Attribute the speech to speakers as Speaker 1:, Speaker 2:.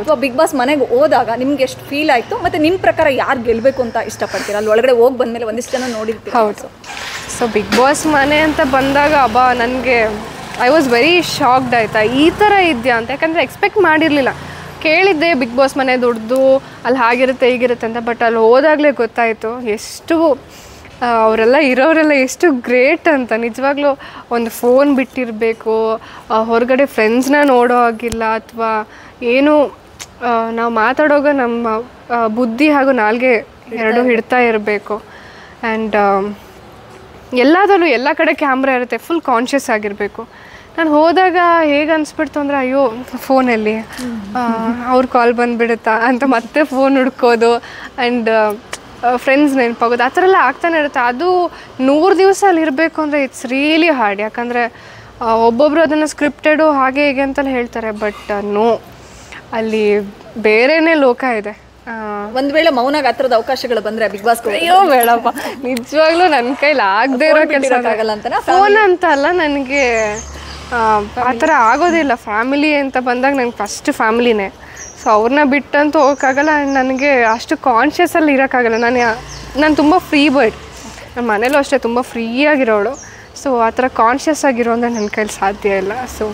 Speaker 1: ಅಥವಾ big boss ಮನೆಗೆ ಹೋದಾಗ ನಿಮ್ಗೆ ಎಷ್ಟು ಫೀಲ್ ಆಯಿತು ಮತ್ತು ನಿಮ್ಮ ಪ್ರಕಾರ ಯಾರು ಗೆಲ್ಲಬೇಕು ಅಂತ ಇಷ್ಟಪಡ್ತೀರಾ? ಅಲ್ಲಿ ಒಳಗಡೆ ಹೋಗಿ ಬಂದಮೇಲೆ ಒಂದಿಷ್ಟು ಜನ ನೋಡಿರ್ತೀವಿ.
Speaker 2: ಹೌದು. ಸೊ ಬಿಗ್ ಬಾಸ್ ಮನೆ ಅಂತ ಬಂದಾಗ ನನಗೆ ಐ ವಾಸ್ ವೆರಿ ಶಾಕ್ಡ್ ಆಯಿತಾ, ಈ ಥರ ಇದೆಯಾ ಅಂತ. ಯಾಕಂದರೆ ಎಕ್ಸ್ಪೆಕ್ಟ್ ಮಾಡಿರಲಿಲ್ಲ. ಕೇಳಿದ್ದೆ ಬಿಗ್ ಬಾಸ್ ಮನೆ ದೊಡ್ಡದು, ಅಲ್ಲಿ ಹಾಗಿರುತ್ತೆ ಹೀಗಿರುತ್ತೆ ಅಂತ. ಬಟ್ ಅಲ್ಲಿ ಹೋದಾಗಲೇ ಗೊತ್ತಾಯಿತು ಎಷ್ಟು ಅವರೆಲ್ಲ ಇರೋರೆಲ್ಲ ಎಷ್ಟು ಗ್ರೇಟ್ ಅಂತ. ನಿಜವಾಗ್ಲೂ ಒಂದು ಫೋನ್ ಬಿಟ್ಟಿರಬೇಕು, ಹೊರಗಡೆ ಫ್ರೆಂಡ್ಸ್ನ ನೋಡೋ ಆಗಿಲ್ಲ, ಅಥವಾ ಏನು ನಾವು ಮಾತಾಡೋವಾಗ ನಮ್ಮ ಬುದ್ಧಿ ಹಾಗೂ ನಾಲ್ಗೆ ಎರಡು ಹಿಡ್ತಾ ಇರಬೇಕು. ಆ್ಯಂಡ್ ಎಲ್ಲದರಲ್ಲೂ ಎಲ್ಲ ಕಡೆ ಕ್ಯಾಮ್ರಾ ಇರುತ್ತೆ, ಫುಲ್ ಕಾನ್ಷಿಯಸ್ ಆಗಿರಬೇಕು. ನಾನು ಹೋದಾಗ ಹೇಗೆ ಅನಿಸ್ಬಿಡ್ತು ಅಂದರೆ, ಅಯ್ಯೋ ಫೋನಲ್ಲಿ ಅವ್ರ ಕಾಲ್ ಬಂದುಬಿಡುತ್ತಾ ಅಂತ ಮತ್ತೆ ಫೋನ್ ಹುಡ್ಕೋದು. ಆ್ಯಂಡ್ ಫ್ರೆಂಡ್ಸ್ ನೆನಪಾಗೋದು, ಆ ಥರ ಎಲ್ಲ ಆಗ್ತಾನೆ ಇರುತ್ತೆ. ಅದು 100 ದಿವಸ ಅಲ್ಲಿ ಇರಬೇಕು ಅಂದರೆ ಇಟ್ಸ್ ರಿಯಲಿ ಹಾರ್ಡ್. ಯಾಕಂದರೆ ಒಬ್ಬೊಬ್ಬರು ಅದನ್ನು ಸ್ಕ್ರಿಪ್ಟೆಡು ಹಾಗೆ ಹೀಗೆ ಅಂತಲೇ ಹೇಳ್ತಾರೆ. ಬಟ್ ನೋ, ಅಲ್ಲಿ ಬೇರೆಯೇ ಲೋಕ ಇದೆ.
Speaker 1: ಒಂದು ವೇಳೆ ಮೌನಾಗ ಆ ಥರದ ಅವಕಾಶಗಳು ಬಂದರೆ ಬಿಗ್ ಬಾಸ್,
Speaker 2: ಅಯ್ಯೋ ಬೇಡಪ್ಪ, ನಿಜವಾಗ್ಲೂ ನನ್ನ ಕೈಲಿ ಆಗದೆ ಇರೋ ಕೆಲಸ
Speaker 1: ಆಗಲ್ಲ ಅಂತ.
Speaker 2: ಫೋನ್ ಅಂತ ಅಲ್ಲ, ನನಗೆ ಆ ಥರ ಆಗೋದಿಲ್ಲ. ಫ್ಯಾಮಿಲಿ ಅಂತ ಬಂದಾಗ ನಂಗೆ ಫಸ್ಟ್ ಫ್ಯಾಮಿಲಿನೇ. ಸೊ ಅವ್ರನ್ನ ಬಿಟ್ಟಂತೂ ಹೋಗೋಕ್ಕಾಗಲ್ಲ. ನನಗೆ ಅಷ್ಟು ಕಾನ್ಷಿಯಸಲ್ಲಿ ಇರೋಕ್ಕಾಗಲ್ಲ. ನಾನು ತುಂಬ ಫ್ರೀ ಬರ್ಡ್. ನಮ್ಮ ಮನೇಲೂ ಅಷ್ಟೇ ತುಂಬ ಫ್ರೀಯಾಗಿರೋಳು. ಸೊ ಆ ಥರ ಕಾನ್ಷಿಯಸ್ ಆಗಿರೋ ಅಂದರೆ ನನ್ನ ಕೈಲಿ ಸಾಧ್ಯ ಇಲ್ಲ. ಸೊ